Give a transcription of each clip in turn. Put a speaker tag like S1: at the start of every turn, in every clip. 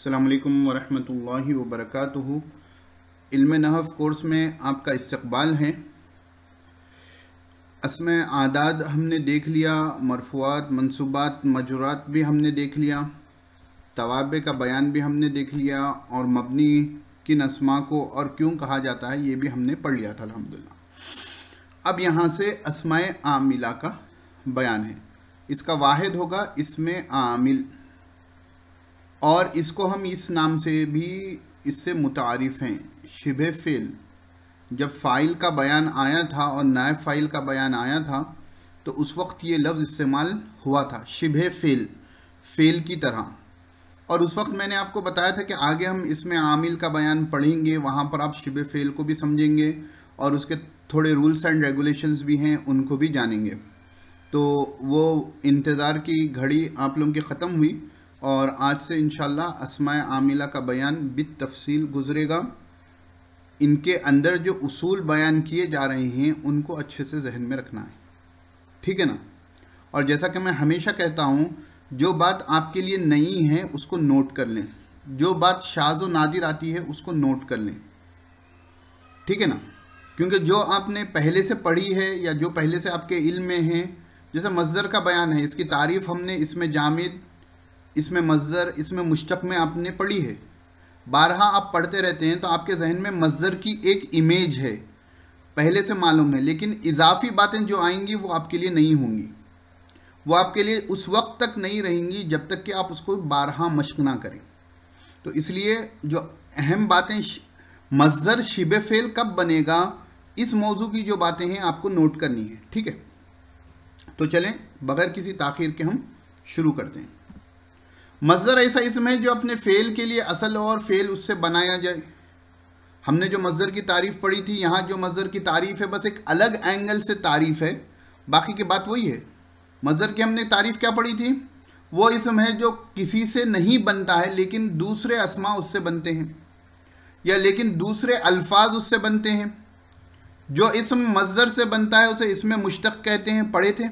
S1: अस्सलामु अलैकुम वरहमतुल्लाहि वबरकातुहू। इल्म नहव कोर्स में आपका इस्तक़बाल है। अस्मा आदाद हमने देख लिया, मरफ़ूआत, मंसूबात, मजरूरात भी हमने देख लिया, तवाबे का बयान भी हमने देख लिया और मबनी किन अस्मा को और क्यों कहा जाता है ये भी हमने पढ़ लिया था अल्हम्दुलिल्लाह। अब यहाँ से अस्माए आमिला का बयान है। इसका वाहिद होगा इसमें आमिल, और इसको हम इस नाम से भी इससे मुतारिफ़ हैं, शिबे फ़ेल। जब फ़ाइल का बयान आया था और नायब फ़ाइल का बयान आया था तो उस वक्त ये लफ्ज़ इस्तेमाल हुआ था, शिबे फ़ेल, फ़ेल की तरह। और उस वक्त मैंने आपको बताया था कि आगे हम इसमें आमिल का बयान पढ़ेंगे, वहाँ पर आप शिबे फ़ेल को भी समझेंगे और उसके थोड़े रूल्स एंड रेगुलेशंस भी हैं, उनको भी जानेंगे। तो वो इंतज़ार की घड़ी आप लोगों की ख़त्म हुई और आज से इंशाल्लाह अस्माए आमिला का बयान बित तफसील गुज़रेगा। इनके अंदर जो उसूल बयान किए जा रहे हैं उनको अच्छे से जहन में रखना है, ठीक है ना। और जैसा कि मैं हमेशा कहता हूँ, जो बात आपके लिए नई है उसको नोट कर लें, जो बात शाज़ व नादिर आती है उसको नोट कर लें, ठीक है ना। क्योंकि जो आपने पहले से पढ़ी है या जो पहले से आपके इल्म में है, जैसे मज़दर का बयान है, इसकी तारीफ़ हमने इसमें जामिद, इसमें मज़दर, इसमें मुश्तक़ में आपने पढ़ी है। बारहा आप पढ़ते रहते हैं तो आपके जहन में मज़दर की एक इमेज है, पहले से मालूम है, लेकिन इजाफी बातें जो आएंगी वो आपके लिए नहीं होंगी, वो आपके लिए उस वक्त तक नहीं रहेंगी जब तक कि आप उसको बारहा मश्क ना करें। तो इसलिए जो अहम बातें, मज़दर शिबे फ़ेल कब बनेगा, इस मौजू की जो बातें हैं आपको नोट करनी है, ठीक है। तो चलें बग़ैर किसी ताख़ीर के हम शुरू करते हैं। मज़दर ऐसा इसम है जो अपने फ़ेल के लिए असल और फ़ेल उससे बनाया जाए। हमने जो मज़दर की तारीफ़ पढ़ी थी, यहाँ जो मज़दर की तारीफ़ है बस एक अलग एंगल से तारीफ़ है, बाकी की बात वही है। मज़दर की हमने तारीफ़ क्या पढ़ी थी, वो इसम है जो किसी से नहीं बनता है लेकिन दूसरे अस्मा उससे बनते हैं, या लेकिन दूसरे अल्फाज उससे बनते हैं। जो इसम मज़दर से बनता है उसे इसमें मुश्तक़ कहते हैं, पढ़े थे।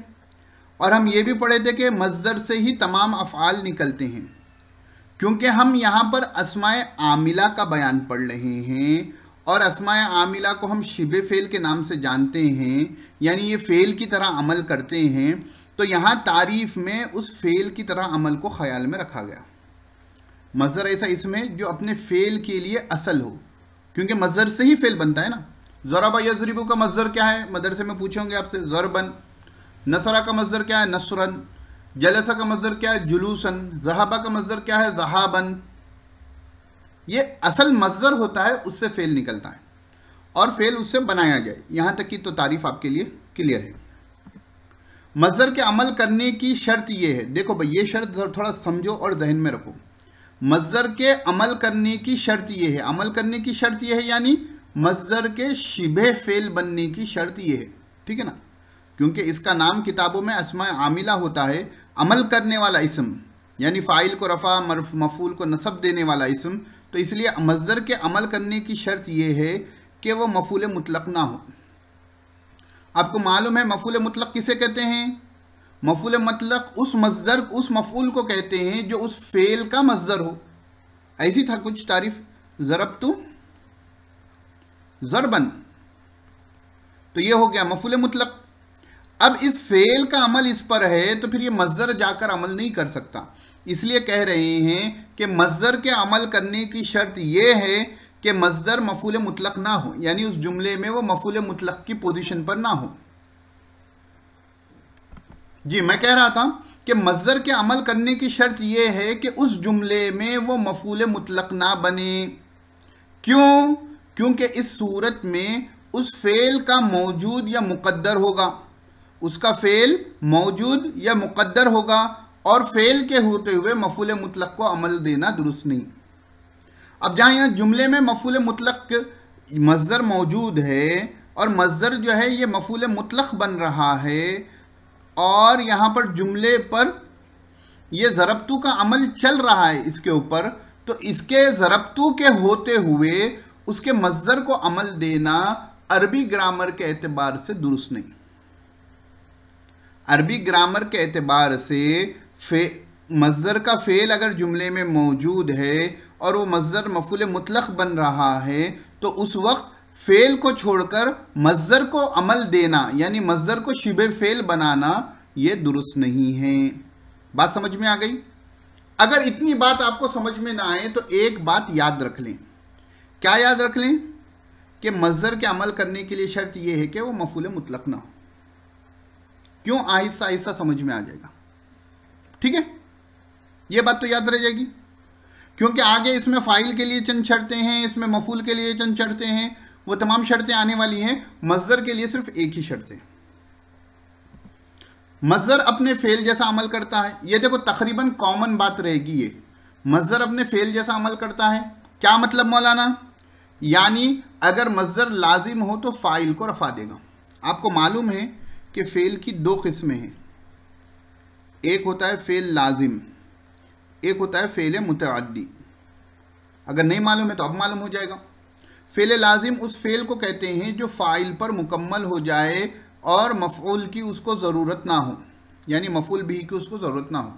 S1: और हम ये भी पढ़े थे कि मज़दर से ही तमाम अफ़आल निकलते हैं। क्योंकि हम यहाँ पर अस्माए आमिला का बयान पढ़ रहे हैं और अस्माए आमिला को हम शिबे फ़ेल के नाम से जानते हैं, यानी ये फ़ेल की तरह अमल करते हैं, तो यहाँ तारीफ़ में उस फ़ेल की तरह अमल को ख़याल में रखा गया। मज़दर ऐसा इसमें जो अपने फ़ेल के लिए असल हो, क्योंकि मज़दर से ही फ़ेल बनता है ना। ज़रबा यज़रिबु का मज़दर क्या है, मदरसे में पूछेंगे आपसे, ज़रबन। नसरा का मज़दर क्या है, नसरन। जलसा का मज़दर क्या है, जुलूसन। ज़हाबा का मज़दर क्या है, ज़हाबन। ये असल मज़दर होता है, उससे फ़ेल निकलता है और फ़ेल उससे बनाया जाए। यहाँ तक की तो तारीफ़ आपके लिए क्लियर है। मज़दर के अमल करने की शर्त ये है, देखो भाई ये शर्त थोड़ा समझो और जहन में रखो। मज़दर के अमल करने की शर्त ये है, अमल करने की शर्त ये है यानी मज़दर के शिबे फ़ेल बनने की शर्त ये है, ठीक है ना। क्योंकि इसका नाम किताबों में अस्माए आमिला होता है, अमल करने वाला इसम, यानी फ़ाइल को रफ़ा, मफ़ूल को नसब देने वाला इसम। तो इसलिए मज़दर के अमल करने की शर्त यह है कि वह मफ़ूल मुतलक़ ना हो। आपको मालूम है मफ़ूल मुतलक़ किसे कहते हैं? मफ़ूल मुतलक़ उस मज़दर, उस मफ़ूल को कहते हैं जो उस फ़ेल का मज़दर हो। ऐसी था कुछ तारीफ़, ज़रबतु ज़रबन, तो ये हो गया मफ़ूल मुतलक़। अब इस फ़ेल का अमल इस पर है तो फिर ये मज़दर जाकर अमल नहीं कर सकता, इसलिए कह रहे हैं कि मज़दर के अमल करने की शर्त ये है कि मज़दर मफ़ूल मुतलक़ ना हो, यानी उस जुमले में वो मफ़ूल मुतलक़ की पोजीशन पर ना हो। जी मैं कह रहा था कि मज़दर के अमल करने की शर्त ये है कि उस जुमले में वो मफ़ूल मुतलक़ ना बने। क्यों? क्योंकि इस सूरत में उस फ़ेल का मौजूद या मुक़द्दर होगा, उसका फ़ेल मौजूद या मुक़द्दर होगा, और फ़ेल के होते हुए मफ़ूल मुतलक़ को अमल देना दुरुस्त नहीं। अब जहाँ यहाँ जुमले में मफ़ूल मुतलक़ मज़दर मौजूद है और मज़दर जो है ये मफ़ूल मुतलक़ बन रहा है, और यहाँ पर जुमले पर ये ज़रबतु का अमल चल रहा है इसके ऊपर, तो इसके ज़रबतु के होते हुए उसके मज़दर को अमल देना अरबी ग्रामर के एतबार से दुरुस्त नहीं। अरबी ग्रामर के एतबार से मज़दर का फ़ेल अगर जुमले में मौजूद है और वो मज़दर मफ़ूल मुतलक़ बन रहा है तो उस वक्त फ़ेल को छोड़कर मज़दर को अमल देना यानी मज़दर को शिबे फ़ेल बनाना ये दुरुस्त नहीं है। बात समझ में आ गई? अगर इतनी बात आपको समझ में ना आए तो एक बात याद रख लें। क्या याद रख लें? कि मज़दर के अमल करने के लिए शर्त यह है कि वो मफ़ूल मुतलक़ ना हो। क्यों? आहिस्ता आहिस्ता समझ में आ जाएगा। ठीक है, ये बात तो याद रह जाएगी, क्योंकि आगे इसमें फ़ाइल के लिए चंद शर्तें हैं, इसमें मफ़ूल के लिए चंद शर्तें हैं, वो तमाम शर्तें आने वाली हैं। मज़दर के लिए सिर्फ एक ही शर्त है, मज़दर अपने फ़ेल जैसा अमल करता है। ये देखो तकरीबन कॉमन बात रहेगी ये, मज़दर अपने फ़ेल जैसा अमल करता है। क्या मतलब मौलाना? यानी अगर मज़दर लाजिम हो तो फ़ाइल को रफ़ा देगा। आपको मालूम है कि फ़ेल की दो किस्में हैं, एक होता है फ़ेल लाजिम, एक होता है फ़ेल मुतअद्दी। अगर नहीं मालूम है तो अब मालूम हो जाएगा। फ़ेल लाजिम उस फ़ेल को कहते हैं जो फ़ाइल पर मुकम्मल हो जाए और मफ़ऊल की उसको ज़रूरत ना हो, यानी मफ़ऊल बिही की उसको ज़रूरत ना हो।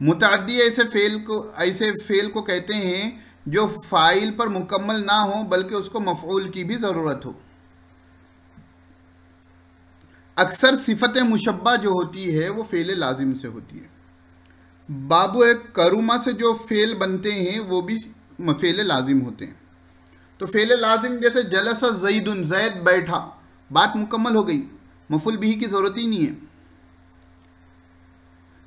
S1: मुतअद्दी ऐसे फ़ेल को कहते हैं जो फ़ाइल पर मुकम्मल ना हो बल्कि उसको मफ़ऊल की भी ज़रूरत हो। अक्सर सिफ़त मुशब्बा जो होती है वो फ़ेल लाजिम से होती है। बाबू एक करुमा से जो फ़ेल बनते हैं वो भी फ़ेल लाजिम होते हैं। तो फ़ेल लाजिम जैसे जलसा ज़ैदुन, ज़ैद बैठा, बात मुकम्मल हो गई, मफ़ऊल बिही की ज़रूरत ही नहीं है।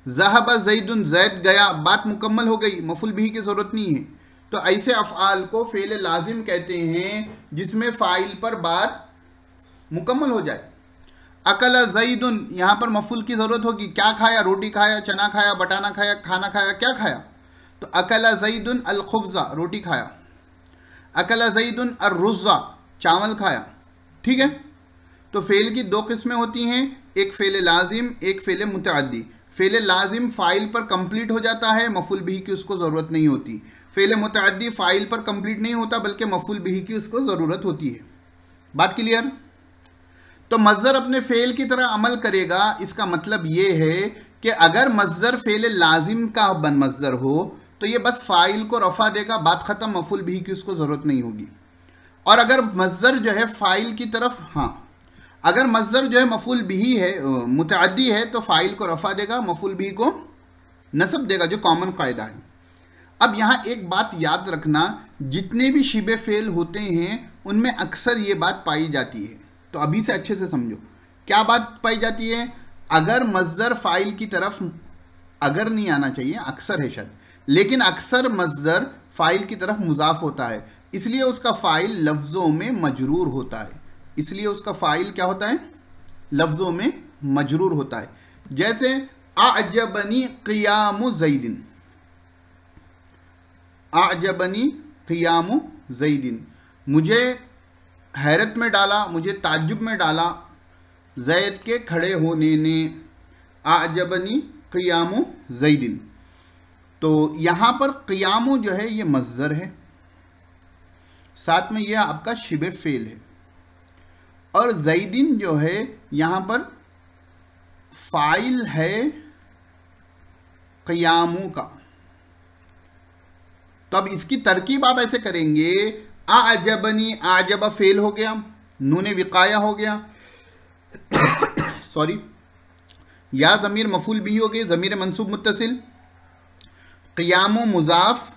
S1: ज़हबा ज़ैदुन, ज़ैद गया, बात मुकम्मल हो गई, मफ़ऊल बिही की ज़रूरत नहीं है। तो ऐसे अफ़आल को फ़ेल लाजिम कहते हैं जिसमें फ़ाइल पर बात मुकम्मल हो जाए। अकला ज़ैदुन, यहाँ पर मफ़ऊल की ज़रूरत होगी। क्या खाया? रोटी खाया, चना खाया, बटाना खाया, खाना खाया, क्या खाया? तो अकला ज़ैदुन अल खुब्ज़ा, रोटी खाया। अकला ज़ैदुन अर रुज़्ज़ा, चावल खाया। ठीक है, तो फ़ेल की दो किस्में होती हैं, एक फ़ेल लाजिम, एक फ़ेल मुतअद्दी। फ़ेल लाजिम फ़ाइल पर कंप्लीट हो जाता है, मफ़ऊल बिही की उसको ज़रूरत नहीं होती। फ़ेल मुतअद्दी फ़ाइल पर कंप्लीट नहीं होता बल्कि मफ़ऊल बिही की उसको ज़रूरत होती है। बात क्लियर? तो मज़दर अपने फ़ेल की तरह अमल करेगा। इसका मतलब ये है कि अगर मज़दर फ़ेल लाजिम का बन मज़दर हो तो ये बस फ़ाइल को रफ़ा देगा, बात ख़त्म, मफ़ऊल बिही की उसको ज़रूरत नहीं होगी। और अगर मज़दर जो है फ़ाइल की तरफ, हाँ, अगर मज़दर जो है मफ़ऊल बिही है, मुतअद्दी है, तो फ़ाइल को रफ़ा देगा, मफ़ऊल बिही को नस्ब देगा, जो कॉमन कायदा है। अब यहाँ एक बात याद रखना, जितने भी शिबे फ़ेल होते हैं उनमें अक्सर ये बात पाई जाती है। तो अभी से अच्छे से समझो क्या बात पाई जाती है। अगर मज़दर फ़ाइल की तरफ, अगर नहीं आना चाहिए, अक्सर है शर्त, लेकिन अक्सर मज़दर फ़ाइल की तरफ मुज़ाफ़ होता है, इसलिए उसका फ़ाइल लफ्ज़ों में मजरूर होता है। इसलिए उसका फ़ाइल क्या होता है? लफ्ज़ों में मजरूर होता है। जैसे अअजबनी क़ियामु ज़ैदिन, अअजबनी क़ियामु ज़ैदिन, मुझे हैरत में डाला, मुझे ताज्जुब में डाला ज़ैद के खड़े होने ने। अअजबनी क़ियामु ज़ैदिन, तो यहाँ पर क़ियामु जो है ये मज़दर है, साथ में यह आपका शिबे फ़ेल है, और ज़ैदिन जो है यहाँ पर फ़ाइल है क़ियामु का। तो अब इसकी तरकीब आप ऐसे करेंगे, आजबनी, आजबा फेल हो गया, नूने विकाया हो गया, सॉरी, या ज़मीर मफ़ूल भी हो गए, ज़मीर मंसूब मुत्तसिल, क़ियामु मुज़ाफ़,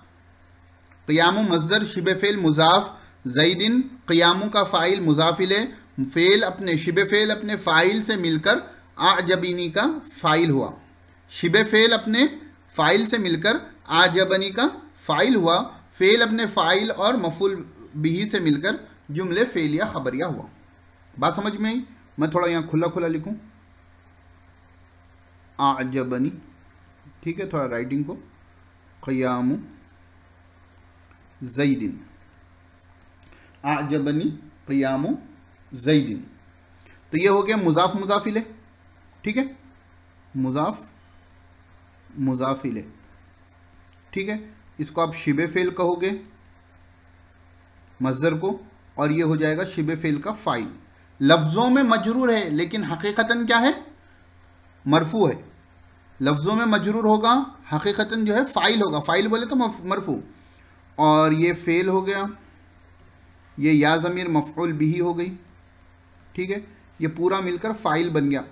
S1: क़ियामु मज़दर शिबे फ़ेल मुज़ाफ़, ज़ैदिन क़ियामु का फ़ाइल मुज़ाफ़िल है, फ़ेल अपने शिबे फ़ेल अपने फ़ाइल से मिलकर आजबनी का फ़ाइल हुआ, शिबे फ़ेल अपने फ़ाइल से मिलकर आजबनी का फ़ाइल हुआ, फ़ेल अपने फ़ाइल और मफ़ूल बिही से मिलकर जुमले फ़ेलिया ख़बरिया हुआ। बात समझ में आई? मैं थोड़ा यहाँ खुला खुला लिखूँ, आजबनी, ठीक है, थोड़ा राइटिंग को, क़ियामु ज़ैदिन, आजबनी क़ियामु ज़ैदिन, तो ये हो गया मुज़ाफ़ मुज़ाफ़िले, ठीक है, मुज़ाफ़ मुज़ाफ़िले, ठीक है, इसको आप शिबे फ़ेल कहोगे मज़दर को, और ये हो जाएगा शिबे फ़ेल का फ़ाइल। लफ्ज़ों में मजरूर है लेकिन हकीकतन क्या है? मरफू है। लफ्ज़ों में मजरूर होगा, हकीकतन जो है फ़ाइल होगा, फ़ाइल बोले तो मरफू, और ये फ़ेल हो गया, ये या ज़मीर मफ़ऊल बिही हो गई, ठीक है, ये पूरा मिलकर फ़ाइल बन गया।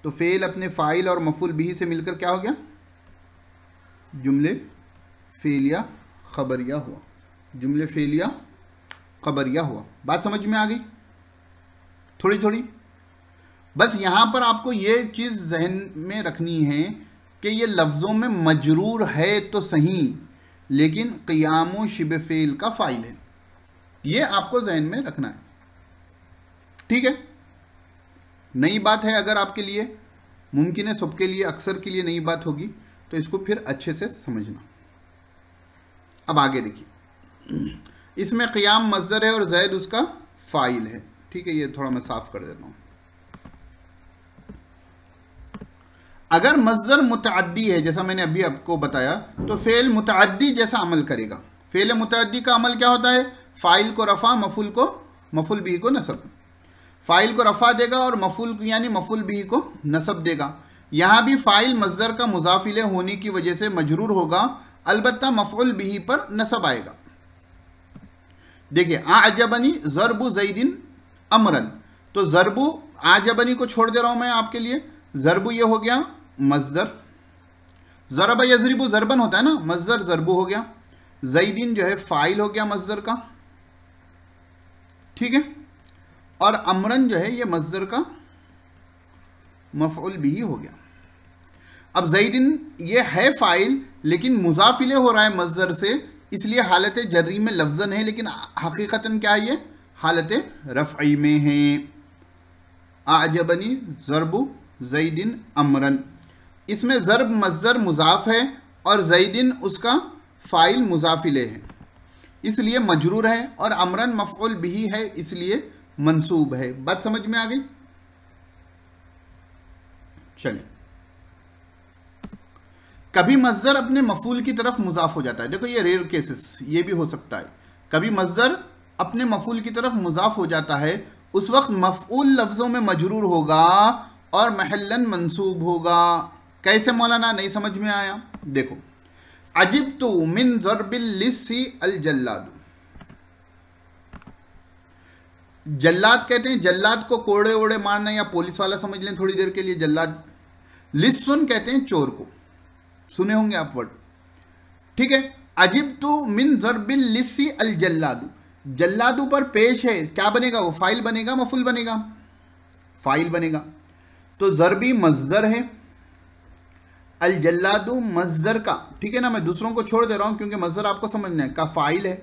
S1: तो फ़ेल अपने फ़ाइल और मफ़ऊल बिही से मिलकर क्या हो गया, जुमले फ़ेलिया ख़बरिया हुआ, जुमले फ़ेलिया ख़बरिया हुआ। बात समझ में आ गई थोड़ी थोड़ी? बस यहाँ पर आपको ये चीज़ जहन में रखनी है कि ये लफ्ज़ों में मजरूर है तो सही, लेकिन क़ियाम शिब फ़ेल का फ़ाइल है, ये आपको जहन में रखना है, ठीक है। नई बात है, अगर आपके लिए मुमकिन है, सबके लिए अक्सर के लिए नई बात होगी, तो इसको फिर अच्छे से समझना। अब आगे देखिए, इसमें क़ियाम मज़दर है और ज़ैद उसका फ़ाइल है, ठीक है। ये थोड़ा मैं साफ कर देता हूँ। अगर मज़दर मुतअद्दी है, जैसा मैंने अभी आपको बताया, तो फ़ेल मुतअद्दी जैसा अमल करेगा। फ़ेल मुतअद्दी का अमल क्या होता है, फ़ाइल को रफ़ा, मफ़ूल बिही को नसब। फ़ाइल को रफ़ा देगा और मफ़ूल यानी मफ़ूल बिही को नसब देगा। यहाँ भी फ़ाइल मज़दर का मुज़ाफ़ इलैह होने की वजह से मजरूर होगा, अलबत्ता मफ़ऊल बिही पर नसब आएगा। देखिए, आजबनी ज़रबु ज़ैदिन अमरन, तो ज़रबु आजबनी को छोड़ दे रहा हूँ मैं आपके लिए। ज़रबु ये हो गया मज़दर, ज़रब यज़रिबु ज़रबन होता है ना, मज़दर ज़रबु हो गया। ज़ैदिन जो है फ़ाइल हो गया मज़दर का, ठीक है। और अमरन जो है ये मज़दर का मफ़ऊल बिही हो गया। अब ज़ैदिन ये है फ़ाइल, लेकिन मुज़ाफ़ इलैह हो रहा है मज़दर से, इसलिए हालत जर्री में लफ्ज़न है, लेकिन हकीकतन क्या है, ये हालत रफ़ई में है। आजबनी ज़रबु ज़ैदिन अमरन, इसमें ज़रब मज़दर मुज़ाफ़ है और ज़ैदिन उसका फ़ाइल मुज़ाफ़ इलैह है, इसलिए मजरूर है, और अमरन मफ़ऊल बिही है, इसलिए मंसूब है। बात समझ में आ गई? चलिए, कभी मज़दर अपने मफ़ूल की तरफ मुज़ाफ़ हो जाता है। देखो, ये रेयर केसेस, ये भी हो सकता है। कभी मज़दर अपने मफ़ूल की तरफ मुज़ाफ़ हो जाता है, उस वक्त मफ़ऊल लफ्ज़ों में मजरूर होगा और महल्लन मंसूब होगा। कैसे मौलाना, नहीं समझ में आया? देखो, अजिब्तु मिन ज़रबिल लिस्सी अल जल्लादु, जल्लाद कहते हैं, जल्लाद को कोड़े ओड़े मारना, या पुलिस वाला समझ लें थोड़ी देर के लिए जल्लाद। लिस्सुन कहते हैं चोर को, सुने होंगे आप वर्ड, ठीक है। अजिब्तु मिन ज़रबिल लिस्सी अल जल्लादु, जल्लादु पर पेश है, क्या बनेगा वो, फ़ाइल बनेगा, मफ़ूल बनेगा, फ़ाइल बनेगा। तो ज़रबी मज़दर है, अल जल्लादु मज़दर का, ठीक है ना। मैं दूसरों को छोड़ दे रहा हूँ क्योंकि मज़दर आपको समझना है, का फ़ाइल है,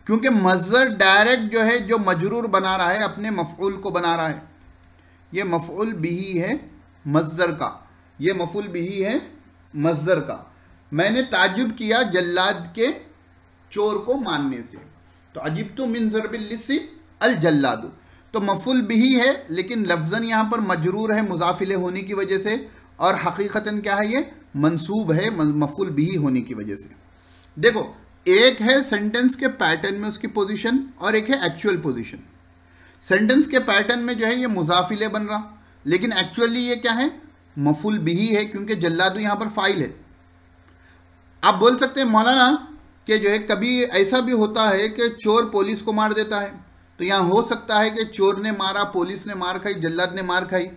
S1: क्योंकि मज़दर डायरेक्ट जो है, जो मजरूर बना रहा है, अपने मफ़ऊल को बना रहा है। ये मफ़ऊल बिही है मज़दर का, ये मफ़ऊल बिही है मज़दर का। मैंने ताज्जुब किया जल्लाद के चोर को मानने से, तो अजिब्तु मिन ज़रबिल लिस्सी अल जल्लादु, तो मफ़ऊल बिही है, लेकिन लफ्ज़न यहाँ पर मजरूर है मुज़ाफ़ इलैह होने की वजह से, और हकीकतन क्या है, ये मंसूब है मफ़ऊल बिही होने की वजह से। देखो, एक है सेंटेंस के पैटर्न में उसकी पोजीशन, और एक है एक्चुअल पोजीशन। सेंटेंस के पैटर्न में जो है ये मुज़ाफ़ इलैह बन रहा, लेकिन एक्चुअली ये क्या है, मफ़ऊल बिही है, क्योंकि जल्लादु यहाँ पर फ़ाइल है। आप बोल सकते हैं मौलाना कि जो है कभी ऐसा भी होता है कि चोर पुलिस को मार देता है, तो यहाँ हो सकता है कि चोर ने मारा, पुलिस ने मार खाई, जल्लाद ने मार खाई।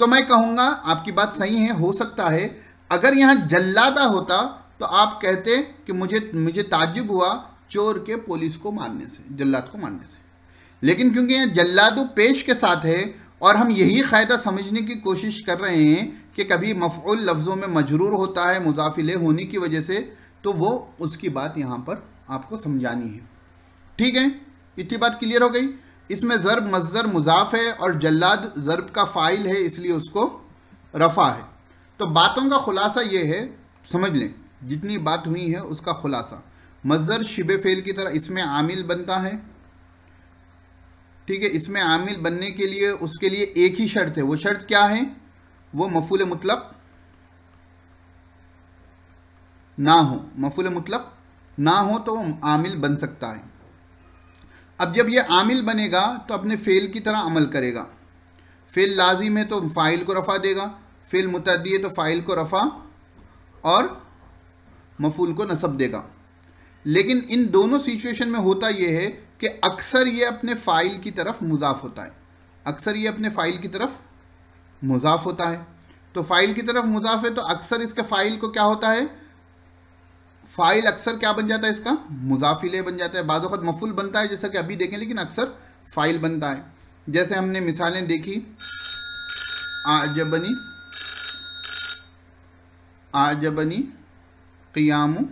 S1: तो मैं कहूँगा आपकी बात सही है, हो सकता है। अगर यहाँ जल्लादा होता तो आप कहते कि मुझे ताज्जुब हुआ चोर के पुलिस को मारने से, जल्लाद को मारने से, लेकिन क्योंकि यहाँ जल्लादु पेश के साथ है, और हम यही क़ायदा समझने की कोशिश कर रहे हैं कि कभी मफ़ऊल लफ्ज़ों में मजरूर होता है मुज़ाफ़ इलैह होने की वजह से, तो वो उसकी बात यहाँ पर आपको समझानी है, ठीक है। इतनी बात क्लियर हो गई। इसमें ज़रब मज़दर मुज़ाफ़ है और जल्लाद ज़रब का फ़ाइल है, इसलिए उसको रफ़ा है। तो बातों का खुलासा ये है, समझ लें, जितनी बात हुई है उसका खुलासा, मज़दर शिबे फ़ेल की तरह इसमें आमिल बनता है, ठीक है। इसमें आमिल बनने के लिए उसके लिए एक ही शर्त है, वो शर्त क्या है, वो मफ़ूल मुतलक ना हो, मफ़ूल मुतलक ना हो तो आमिल बन सकता है। अब जब ये आमिल बनेगा तो अपने फ़ेल की तरह अमल करेगा। फ़ेल लाजिम है तो फ़ाइल को रफ़ा देगा, फ़ेल मुतअद्दी है तो फ़ाइल को रफ़ा और मफूल को नसब देगा। लेकिन इन दोनों सिचुएशन में होता यह है कि अक्सर ये अपने फ़ाइल की तरफ मुज़ाफ़ होता है, अक्सर ये अपने फ़ाइल की तरफ मुज़ाफ़ होता है। तो फ़ाइल की तरफ मुज़ाफ़ है तो अक्सर इसके फ़ाइल को क्या होता है, फ़ाइल अक्सर क्या बन जाता है, इसका मुज़ाफ़ इलैह बन जाता है। बाज़ वक़्त मफ़ूल बनता है जैसा कि अभी देखें, लेकिन अक्सर फ़ाइल बनता है। जैसे हमने मिसालें देखी, आजबनी आजबनी क़ियामु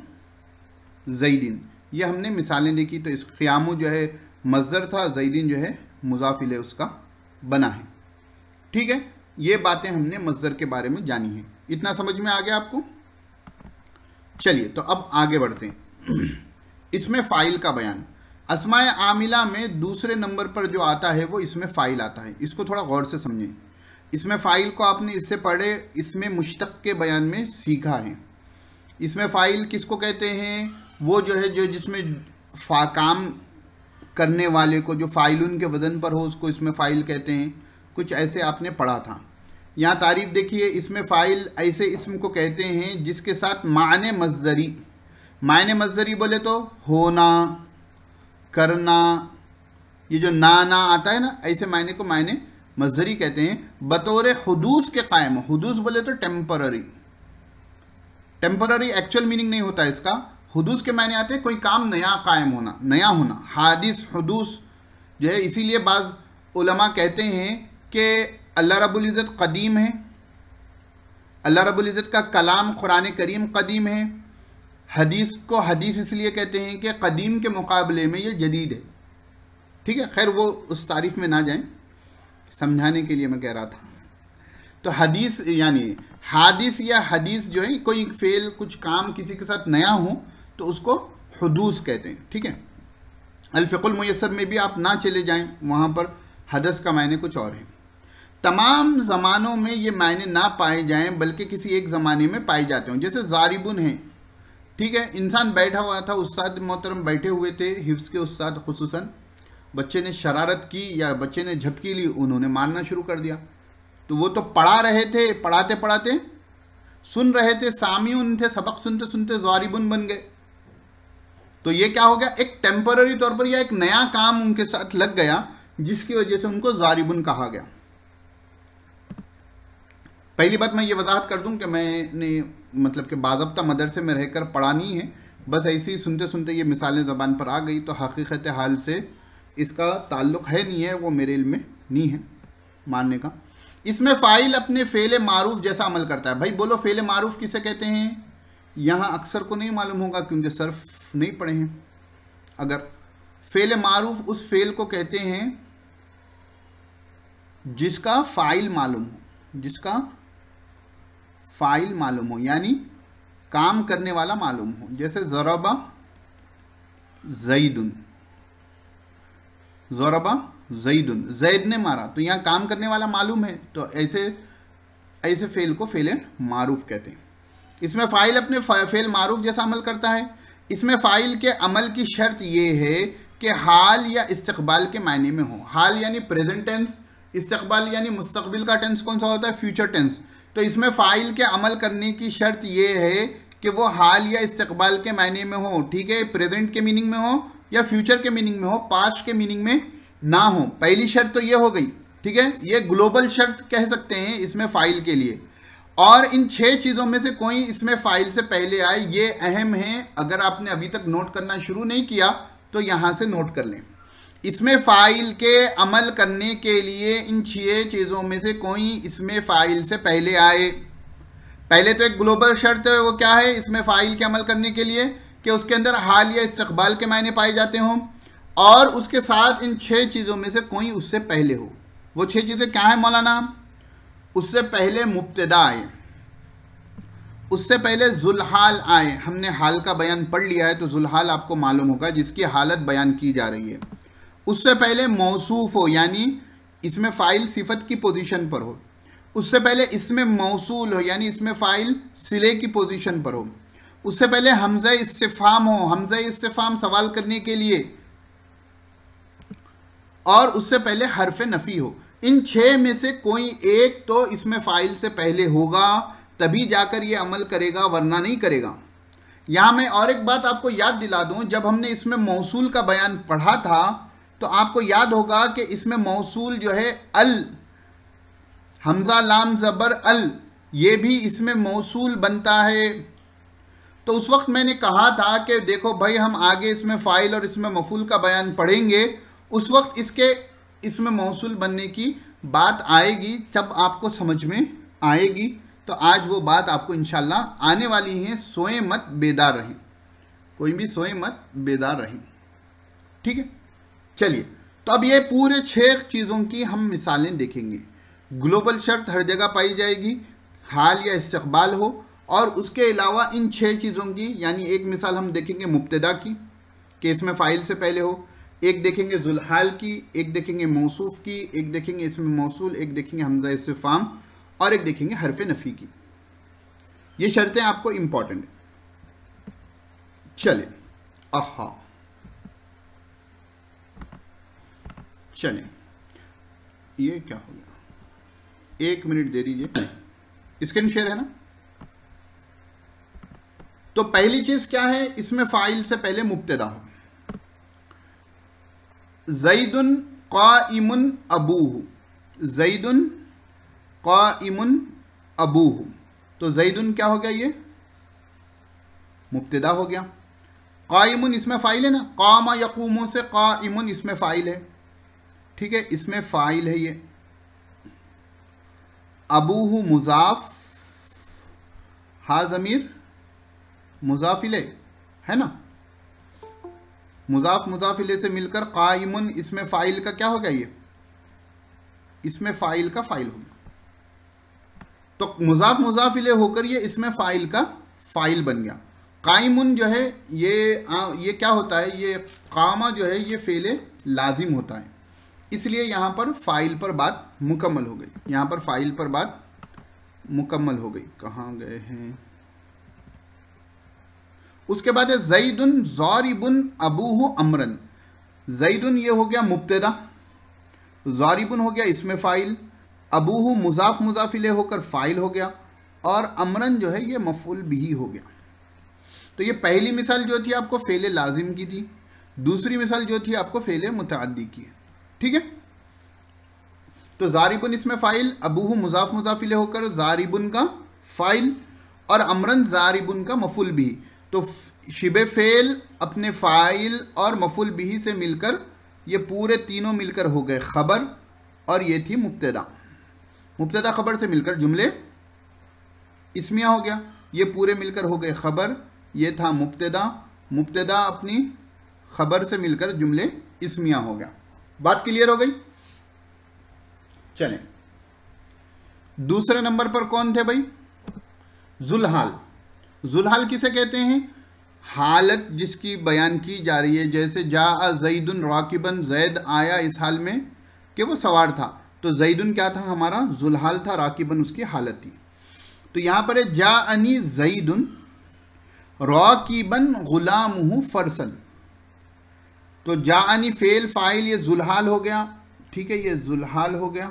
S1: ज़ैदिन, ये हमने मिसालें देखी। तो इस क़ियामु जो है मज़दर था, ज़ैदिन जो है मुज़ाफ़ इलैह उसका बना है। ठीक है, ये बातें हमने मज़दर के बारे में जानी है। इतना समझ में आ गया आपको? चलिए तो अब आगे बढ़ते हैं। इसमें फ़ाइल का बयान, अस्माए आमिला में दूसरे नंबर पर जो आता है वो इसमें फ़ाइल आता है। इसको थोड़ा गौर से समझें। इसमें फ़ाइल को आपने इससे पढ़े, इसमें मुश्तक़ के बयान में सीखा है। इसमें फ़ाइल किसको कहते हैं, वो जो है जो जिसमें काम करने वाले को जो फ़ाइलुन के वज़न पर हो उसको इसमें फ़ाइल कहते हैं। कुछ ऐसे आपने पढ़ा था। यहाँ तारीफ़ देखिए, इसमें फ़ाइल ऐसे इसम को कहते हैं जिसके साथ माने मज़दरी, माने मज़दरी बोले तो होना, करना, ये जो ना आता है ना, ऐसे मायने को मायने मज़दरी कहते हैं। बतौर हुदूस के कायम, हुदूस बोले तो टेम्पररी, टेम्पररी एक्चुअल मीनिंग नहीं होता इसका। हुदूस के मायने आते हैं कोई काम नया कायम होना, नया होना। हादिस हुदूस जो है, इसीलिए बाज़ उलमा कहते हैं कि अल्लाह रब्बुल इज़्ज़त कदीम है, अल्लाह रब्बुल इज़्ज़त का कलाम कुरान करीम कदीम है। हदीस को हदीस इसलिए कहते हैं कि कदीम के मुकाबले में ये जदीद है। ठीक है, खैर वो उस तारीफ़ में ना जाएं, समझाने के लिए मैं कह रहा था। तो हदीस यानी हादिस या हदीस जो है कोई फेल, कुछ काम किसी के साथ नया हो तो उसको हुदूस कहते हैं। ठीक है, अल-फ़िक़ुल मुयस्सर में भी आप ना चले जाएं, वहाँ पर हदस का मायने कुछ और है। तमाम ज़मानों में ये मायने ना पाए जाएं, बल्कि किसी एक ज़माने में पाए जाते हों। जैसे ज़ारिबुन है, ठीक है, इंसान बैठा हुआ था, उस्ताद मोहतरम बैठे हुए थे, हिफ्ज़ के उस्ताद खुसूसन, बच्चे ने शरारत की या बच्चे ने झपकी ली, उन्होंने मारना शुरू कर दिया। तो वो तो पढ़ा रहे थे, पढ़ाते पढ़ाते सुन रहे थे, सामीउन थे, सबक सुनते सुनते ज़ारिबुन बन गए। तो ये क्या हो गया, एक टेम्पररी तौर पर या एक नया काम उनके साथ लग गया जिसकी वजह से उनको ज़ारिबुन कहा गया। पहली बात मैं ये वजाहत कर दूं कि मैंने मतलब कि बाज़ाब्ता मदरसे में रहकर पढ़ा नहीं है, बस ऐसे ही सुनते सुनते ये मिसालें ज़बान पर आ गई, तो हकीकत हाल से इसका ताल्लुक़ है नहीं है, वो मेरे इल्म में नहीं है मानने का। इसमें फ़ाइल अपने फ़ेल मारूफ जैसा अमल करता है। भाई बोलो फ़ेल मारूफ किसे कहते हैं? यहाँ अक्सर को नहीं मालूम होगा क्योंकि सर्फ नहीं पढ़े हैं। अगर फ़ेल मारूफ उस फ़ेल को कहते हैं जिसका फ़ाइल मालूम हो, जिसका फ़ाइल मालूम हो, यानी काम करने वाला मालूम हो। जैसे ज़रबा ज़ैदुन, ज़रबा ज़ैदुन, ज़ैद ने मारा, तो यहाँ काम करने वाला मालूम है, तो ऐसे फ़ेल को फ़ेल मारूफ कहते हैं। इसमें फ़ाइल अपने फ़ेल मारूफ जैसा अमल करता है। इसमें फ़ाइल के अमल की शर्त ये है कि हाल या इस्तक़बाल के मायने में हो। हाल यानी प्रेजेंट टेंस, इस्तक़बाल यानी मुस्तक़बिल का टेंस कौन सा होता है? Future tense. तो इसमें फ़ाइल के अमल करने की शर्त ये है कि वो हाल या इस्तक़बाल के मायने में हो। ठीक है, प्रेजेंट के मीनिंग में हो या फ्यूचर के मीनिंग में हो, पास्ट के मीनिंग में ना हो। पहली शर्त तो ये हो गई। ठीक है, ये ग्लोबल शर्त कह सकते हैं इसमें फ़ाइल के लिए। और इन 6 चीज़ों में से कोई इसमें फ़ाइल से पहले आए, ये अहम है। अगर आपने अभी तक नोट करना शुरू नहीं किया तो यहाँ से नोट कर लें। इसमें फ़ाइल के अमल करने के लिए इन 6 चीज़ों में से कोई इसमें फ़ाइल से पहले आए। पहले तो एक ग्लोबल शर्त है, वो क्या है इसमें फ़ाइल के अमल करने के लिए कि उसके अंदर हाल या इस्तक़बाल के मायने पाए जाते हों, और उसके साथ इन 6 चीज़ों में से कोई उससे पहले हो। वो 6 चीज़ें क्या है मौलाना? उससे पहले मुब्तदा आए, उससे पहले जुल्हाल आए। हमने हाल का बयान पढ़ लिया है तो जुल्हाल आपको मालूम होगा, जिसकी हालत बयान की जा रही है। उससे पहले मौसूफ हो, यानी इसमें फ़ाइल सिफत की पोजीशन पर हो। उससे पहले इसमें मौसूल हो, यानी इसमें फ़ाइल सिले की पोजीशन पर हो। उससे पहले हमज़ा इस्तिफ़हाम हो, हमज़ा इस्तिफ़हाम सवाल करने के लिए, और उससे पहले हर्फ नफ़ी हो। इन 6 में से कोई एक तो इसमें फ़ाइल से पहले होगा, तभी जाकर ये अमल करेगा, वरना नहीं करेगा। यहां मैं और एक बात आपको याद दिला दूं, जब हमने इसमें मौसूल का बयान पढ़ा था तो आपको याद होगा कि इसमें मौसूल जो है अल, हमजा लाम जबर अल, ये भी इसमें मौसूल बनता है। तो उस वक्त मैंने कहा था कि देखो भाई हम आगे इसमें फ़ाइल और इसमें मफूल का बयान पढ़ेंगे, उस वक्त इसमें मौसूल बनने की बात आएगी, तब आपको समझ में आएगी। तो आज वो बात आपको इंशाल्लाह आने वाली है। सोए मत बेदार रहें, कोई भी सोए मत बेदार रहें, ठीक है। चलिए, तो अब ये पूरे 6 चीज़ों की हम मिसालें देखेंगे। ग्लोबल शर्त हर जगह पाई जाएगी, हाल या इस्तक़बाल हो, और उसके अलावा इन 6 चीज़ों की, यानी एक मिसाल हम देखेंगे मुब्तदा की कि इसमें फ़ाइल से पहले हो, एक देखेंगे ज़ुलहाल की, एक देखेंगे मौसूफ़ की, एक देखेंगे इसमें मौसूल, एक देखेंगे हमज़ा इस्तिफ़ाम, और एक देखेंगे हरफ नफ़ी की। ये शर्तें आपको इम्पॉर्टेंट है। चलिए, चलिए, ये क्या हो गया, 1 मिनट दे दीजिए, स्क्रीन शेयर है ना। तो पहली चीज क्या है, इसमें फाइल से पहले मुब्तदा हो। ज़ैदुन क़ाइमुन अबूहु, ज़ैदुन क़ाइमुन अबूहु, तो ज़ैदुन क्या हो गया, ये मुब्तदा हो गया। क़ाइमुन इसमें फ़ाइल है ना, क़ामा यक़ूमु से क़ाइमुन इसमें फ़ाइल है, ठीक है, इसमें फ़ाइल है ये। अबूहु मुज़ाफ़, हा ज़मीर मुज़ाफ़ इलैह है ना, मुज़ाफ़ मुज़ाफ़ इलैह से मिलकर क़ाइमुन, इसमें फ़ाइल का क्या हो गया, ये इसमें फ़ाइल का फ़ाइल हो गया। तो मुज़ाफ़ मुज़ाफ़ इलैह होकर ये इसमें फ़ाइल का फ़ाइल बन गया। क़ाइमुन जो है ये क्या होता है, ये क़ामा जो है ये फ़ेल लाजिम होता है, इसलिए यहाँ पर फ़ाइल पर बात मुकम्मल हो गई, यहाँ पर फ़ाइल पर बात मुकम्मल हो गई। कहाँ गए हैं, उसके बाद है ज़ैदुन ज़ारिबुन अबूहु अमरन। ज़ैदुन ये हो गया मुब्तदा, ज़ारिबुन हो गया इसमें फ़ाइल, अबूहु मुज़ाफ़ मुज़ाफ़ इलैह होकर फ़ाइल हो गया, और अमरन जो है ये मफ़ूल बिही हो गया। तो ये पहली मिसाल जो थी आपको फ़ेल लाजिम की थी, दूसरी मिसाल जो थी आपको फ़ेल मुतअद्दी की है, ठीक है। तो ज़ारिबुन इसमें फ़ाइल, अबूहु मुज़ाफ़ मुज़ाफ़ इलैह होकर ज़ारिबुन का फ़ाइल, और अमरन ज़ारिबुन का मफ़ूल बिही। तो शिबे फ़ेल अपने फ़ाइल और मफ़ूल बिही से मिलकर ये पूरे तीनों मिलकर हो गए ख़बर, और ये थी मुब्तदा। मुब्तदा ख़बर से मिलकर जुमले इस्मिया हो गया, ये पूरे मिलकर हो गए ख़बर, ये था मुब्तदा, मुब्तदा अपनी ख़बर से मिलकर जुमले इस्मिया हो गया। बात क्लियर हो गई। चलें, दूसरे नंबर पर कौन थे भाई, ज़ुलहाल। ज़ुलहाल किसे कहते हैं, हालत जिसकी बयान की जा रही है, जैसे जा ज़ैदुन राकिबन, ज़ैद आया इस हाल में कि वो सवार था, तो ज़ैदुन क्या था हमारा, ज़ुलहाल था, राकिबन उसकी हालत थी। तो यहाँ पर है जा अनी ज़ैदुन राकिबन गुलामुहु फरसन, तो जा अनी फ़ेल फ़ाइल ये ज़ुलहाल हो गया, ठीक है, ये ज़ुलहाल हो गया।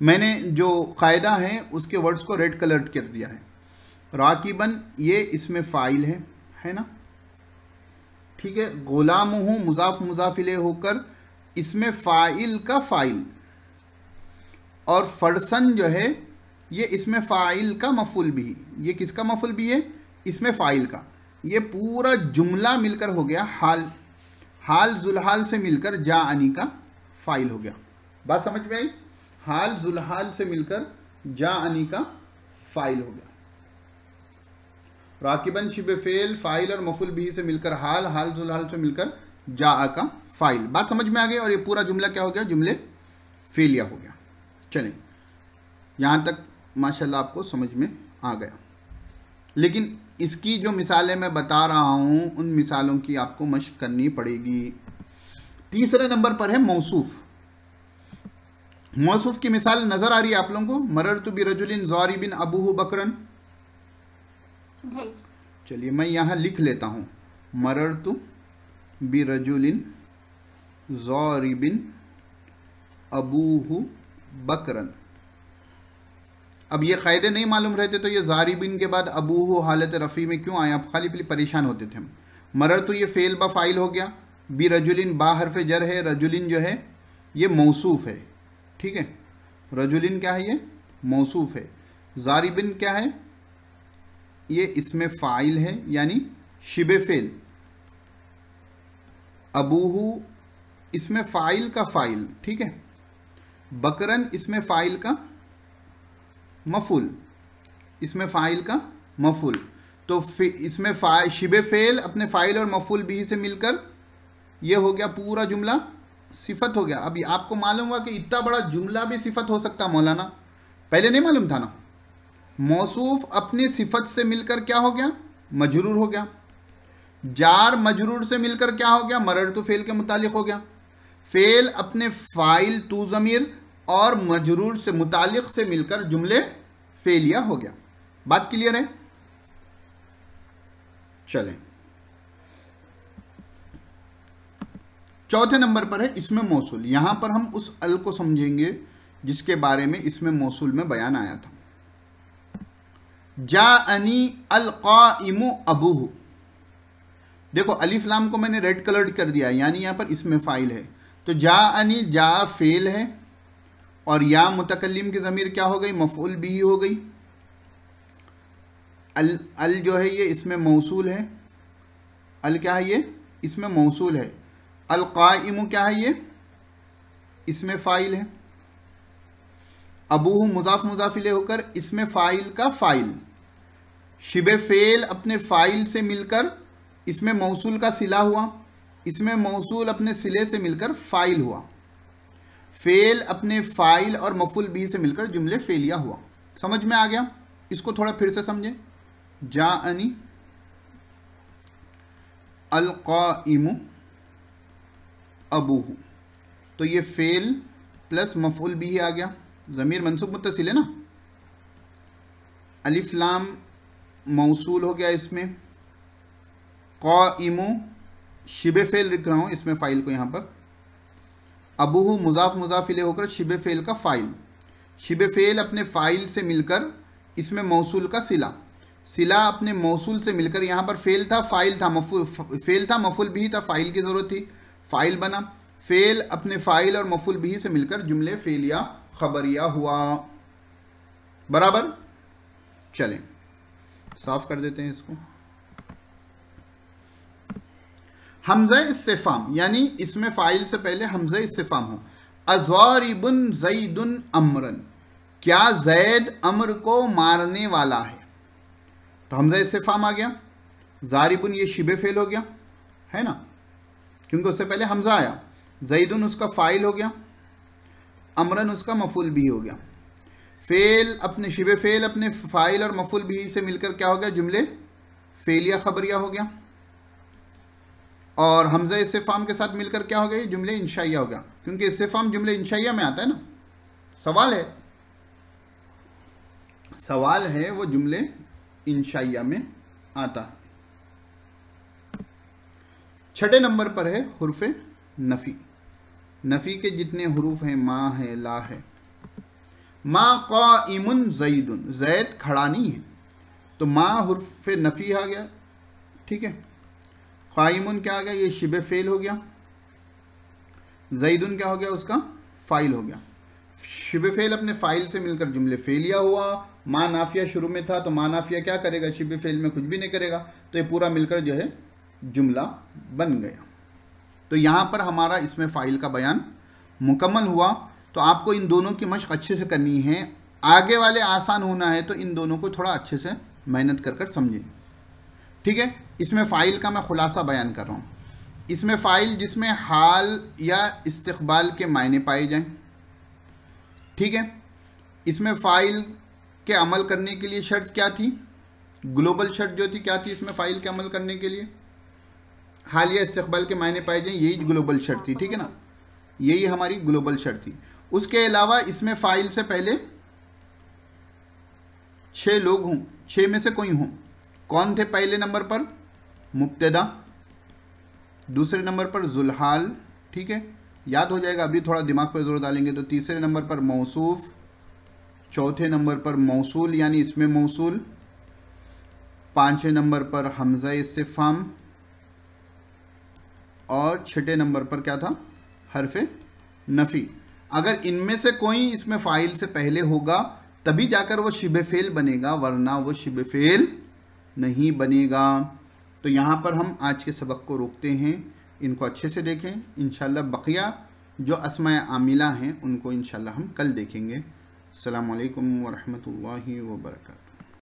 S1: मैंने जो कायदा है उसके वर्ड्स को रेड कलर कर दिया है। राकिबन ये इसमें फ़ाइल है ना, ठीक है। गुलामुहु मुज़ाफ़ मुज़ाफ़ इलैह होकर इसमें फ़ाइल का फ़ाइल, और फरसन जो है ये इसमें फ़ाइल का मफ़ूल भी, ये किसका मफ़ूल भी है, इसमें फ़ाइल का। ये पूरा जुमला मिलकर हो गया हाल, हाल ज़ुलहाल से मिलकर जा अनी का फ़ाइल हो गया। बात समझ में आई, हाल ज़ुलहाल से मिलकर जा अनी का फ़ाइल हो गया। राकिबन शिबे फ़ेल फ़ाइल और मफ़ूल बिही से मिलकर हाल, हाल ज़ुलहाल से मिलकर जा का फ़ाइल। बात समझ में आ गई, और ये पूरा जुमला क्या हो गया, जुमले फ़ेलिया हो गया। चलें, यहाँ तक माशाल्लाह आपको समझ में आ गया। लेकिन इसकी जो मिसालें मैं बता रहा हूँ उन मिसालों की आपको मशक करनी पड़ेगी। तीसरे नंबर पर है मौसूफ़। मौसूफ़ की मिसाल नज़र आ रही है आप लोगों को, मररतु बिरजुलिन ज़ारिबिन अबूहु बकरन। चलिए मैं यहाँ लिख लेता हूँ, मररतु बिरजुलिन ज़ारिबिन अबूहु बकरन। अब ये क़ायदे नहीं मालूम रहते तो ये ज़ारिबिन के बाद अबू हो हालत रफ़ी में क्यों आया, खाली पीली परेशान होते थे हम। मरर तो ये फ़ेल बा फ़ाइल हो गया, बी रजुलिन बा हरफ जर है, रजुलिन जो है ये मौसूफ़ है, ठीक है, रजुलिन क्या है, ये मौसूफ़ है। ज़ारिबिन क्या है, ये इसमें फ़ाइल है यानी शिबे फ़ेल। अबूहू इसमें फ़ाइल का फ़ाइल, ठीक है। बकरन इसमें फ़ाइल का मफूल, इसमें फ़ाइल का मफूल। तो इसमें शिबे फ़ेल अपने फ़ाइल और मफूल भी से मिलकर ये हो गया पूरा जुमला सिफत हो गया। अभी आपको मालूम हुआ कि इतना बड़ा जुमला भी सिफत हो सकता मौलाना, पहले नहीं मालूम था ना। मौसूफ अपनी सिफत से मिलकर क्या हो गया, मजरूर हो गया। जार मजरूर से मिलकर क्या हो गया, मरर तो फेल के मुतालिक हो गया। फेल अपने फ़ाइल तू ज़मीर और मजरूर से मुतालिक से मिलकर जुमले फेलिया हो गया। बात क्लियर है? चलें, चौथे नंबर पर है इसमें मौसूल। यहां पर हम उस अल को समझेंगे जिसके बारे में इसमें मौसूल में बयान आया था। जाअनी अल क़ाइमु अबूहु, देखो अलिफ लाम को मैंने रेड कलर कर दिया यानी यहां पर इसमें फ़ाइल है। तो जाअनी जा फेल है और या मुतकल्लिम की ज़मीर क्या हो गई, मफ़ऊल बिही हो गई। अल जो है ये इसमें मौसूल है, अल क्या है, ये इसमें मौसूल है। अल क़ाइमु क्या है, ये इसमें फ़ाइल है। अबूहु मुज़ाफ़ मुज़ाफ़ इलैहि होकर इसमें फ़ाइल का फ़ाइल। शिबे फ़ेल अपने फ़ाइल से मिलकर इसमें मौसूल का सिला हुआ, इसमें मौसूल अपने सिले से मिलकर फ़ाइल हुआ। फ़ेल अपने फ़ाइल और मफ़ूल बिही से मिलकर जुमले फ़ेलिया हुआ। समझ में आ गया? इसको थोड़ा फिर से समझें। जाअनी अल क़ाइमु अबूहु, तो ये फ़ेल प्लस मफ़ऊल बिही आ गया, ज़मीर मंसूब मुत्तसिल है ना। अलिफ लाम मौसूल हो गया इसमें। क़ाइमु शिबे फ़ेल लिख रहा हूँ इसमें फ़ाइल को यहाँ पर। अबूहु मुज़ाफ़ मुज़ाफ़ इलैहि होकर शिबे फ़ेल का फ़ाइल। शिबे फ़ेल अपने फ़ाइल से मिलकर इसमें मौसूल का सिला। सिला अपने मौसूल से मिलकर, यहाँ पर फ़ेल था फ़ाइल था फ़ेल था मफ़ूल बिही था, फ़ाइल की ज़रूरत थी, फ़ाइल बना। फ़ेल अपने फ़ाइल और मफ़ूल बिही से मिलकर जुमले फ़ेलिया ख़बरिया हुआ। बराबर? चलें साफ़ कर देते हैं इसको। हमज़ा इस्तिफ़ाम यानी इसमें फ़ाइल से पहले हमज़ा इस्तिफ़ाम हो। अज़ारिबुन ज़ैदुन अमरन, क्या ज़ैद अमर को मारने वाला है। तो हमज़ा इस्तिफ़ाम आ गया। ज़ारिबुन ये शिबे फ़ेल हो गया है ना, क्योंकि उससे पहले हमज़ा आया। ज़ैदुन उसका फ़ाइल हो गया, अमरन उसका मफ़ूल भी हो गया। फ़ेल अपने शिबे फ़ेल अपने फ़ाइल और मफ़ूल भी से मिलकर क्या हो गया, जुमले फ़ेलिया ख़बरिया हो गया। और हमज़ा इस्तिफ़ाम के साथ मिलकर क्या हो गया, जुमले इंशाइया हो गया, क्योंकि इस्तिफ़ाम जुमले इंशाइया में आता है ना। सवाल है वो जुमले इंशाइया में आता है। छठे नंबर पर है हुर्फ़े नफ़ी। नफ़ी के जितने हुरूफ हैं, मा है, ला है। मा क़ाइमुन ज़ैदुन, ज़ैद खड़ा नहीं है, तो मा हुर्फ़े नफ़ी आ गया, ठीक है। क़ाइमुन क्या आ गया, ये शिबे फ़ेल हो गया। ज़ैदुन क्या हो गया, उसका फ़ाइल हो गया। शिबे फ़ेल अपने फ़ाइल से मिलकर जुमले फ़ेलिया हुआ। मा नाफिया शुरू में था, तो मा नाफिया क्या करेगा, शिबे फ़ेल में कुछ भी नहीं करेगा, तो ये पूरा मिलकर जो है जुमला बन गया। तो यहाँ पर हमारा इसमें फ़ाइल का बयान मुकम्मल हुआ। तो आपको इन दोनों की मशक़ अच्छे से करनी है। आगे वाले आसान होना है तो इन दोनों को थोड़ा अच्छे से मेहनत कर समझें, ठीक है। इसमें फ़ाइल का मैं ख़ुलासा बयान कर रहा हूँ। इसमें फ़ाइल जिसमें हाल या इस्तक़बाल के मायने पाए जाएं, ठीक है। इसमें फ़ाइल के अमल करने के लिए शर्त क्या थी, ग्लोबल शर्त जो थी क्या थी इसमें फ़ाइल के अमल करने के लिए, हाल या इस्तक़बाल के मायने पाए जाएं, यही ग्लोबल शर्त थी, ठीक है ना। यही हमारी ग्लोबल शर्त थी। उसके अलावा इसमें फ़ाइल से पहले 6 लोग हों, 6 में से कोई हों। कौन थे? पहले नंबर पर मुब्तदा, दूसरे नंबर पर ज़ुलहाल, ठीक है, याद हो जाएगा, अभी थोड़ा दिमाग पर जोर डालेंगे। तो तीसरे नंबर पर मौसूफ़, चौथे नंबर पर मौसूल यानी इसमें मौसूल, पांचवें नंबर पर हमजा इस्तिफ़हाम और छठे नंबर पर क्या था, हरफ़े नफ़ी। अगर इनमें से कोई इसमें फ़ाइल से पहले होगा तभी जाकर वो शिबे फ़ेल बनेगा, वरना वो शिबे फ़ेल नहीं बनेगा। तो यहाँ पर हम आज के सबक को रोकते हैं, इनको अच्छे से देखें। इंशाल्लाह बकिया जो अस्माए आमिला हैं उनको इंशाल्लाह हम कल देखेंगे। अस्सलामु अलैकुम व रहमतुल्लाहि व बरकातहू।